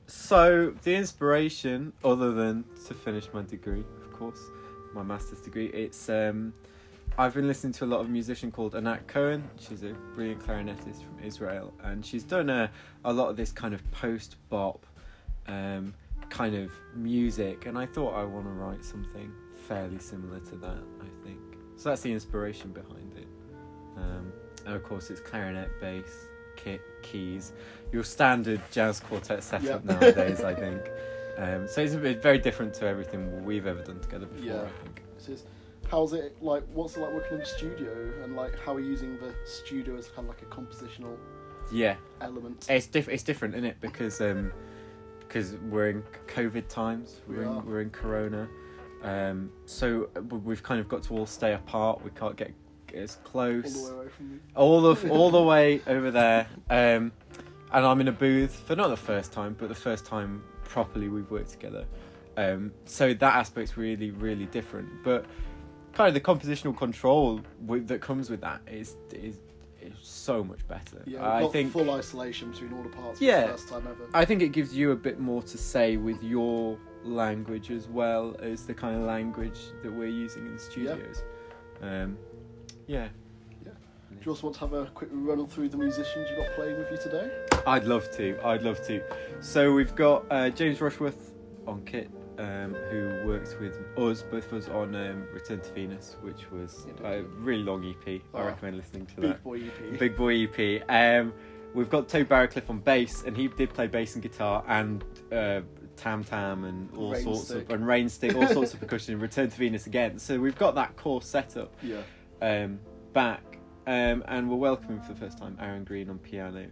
So the inspiration, other than to finish my degree, of course, my master's degree, it's I've been listening to a lot of a musician called Anat Cohen. She's a brilliant clarinetist from Israel, and she's done a lot of this kind of post-bop kind of music, and I thought I want to write something fairly similar to that, I think. So that's the inspiration behind it. And of course it's clarinet, bass, keys, your standard jazz quartet setup nowadays, I think. So it's very different to everything we've ever done together before, I think. How's it like? What's it like working in the studio, and like how are you using the studio as kind of like a compositional element? It's different, isn't it? Because we're in COVID times, we're in Corona, so we've kind of got to all stay apart. We can't get as close. All the way away from you. All the way over there, and I'm in a booth for not the first time, but the first time properly we've worked together. So that aspect's really, really different, but kind of the compositional control that comes with that is so much better. Yeah, I think full isolation between all the parts for the first time ever. I think it gives you a bit more to say with your language as well as the kind of language that we're using in the studios. Do you also want to have a quick run through the musicians you've got playing with you today? I'd love to. So we've got James Rushworth on kit, who worked with us, both of us, on Return to Venus, which was a really long EP. I recommend listening to that. Big boy EP. We've got Toby Barrowcliff on bass, and he did play bass and guitar and tam and all sorts of rain stick, all sorts of percussion in Return to Venus again. So we've got that core setup back, and we're welcoming for the first time Aaron Green on piano.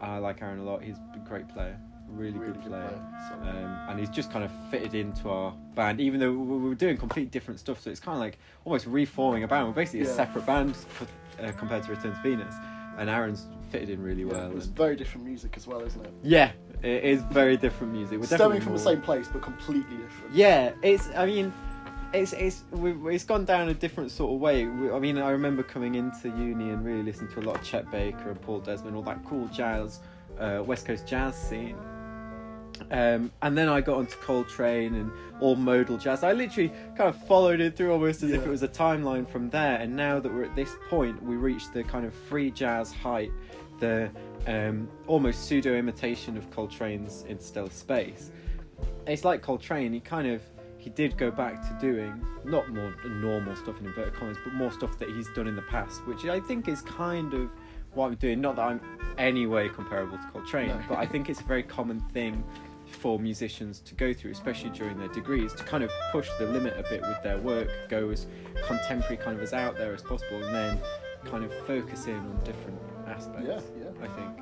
I like Aaron a lot. He's a great player. Really good player. And he's just kind of fitted into our band, even though we were doing completely different stuff, so it's kind of like almost reforming a band. We're basically a separate band compared to Return to Venus, and Aaron's fitted in really well. It's very different music as well, isn't it? Yeah, it is very different music. We're stemming from the same place but completely different. Yeah, it's gone down a different sort of way. I remember coming into uni and really listening to a lot of Chet Baker and Paul Desmond, all that cool jazz, West Coast jazz scene. And then I got onto Coltrane and all modal jazz. I literally kind of followed it through almost as if it was a timeline from there. And now that we're at this point, we reached the kind of free jazz height, the almost pseudo imitation of Coltrane's Interstellar Space. It's like Coltrane, he did go back to doing not more normal stuff in inverted commas, but more stuff that he's done in the past, which I think is kind of what I'm doing. Not that I'm any way comparable to Coltrane, but I think it's a very common thing for musicians to go through, especially during their degrees, to kind of push the limit a bit with their work, go as contemporary kind of as out there as possible, and then kind of focus in on different aspects. I think.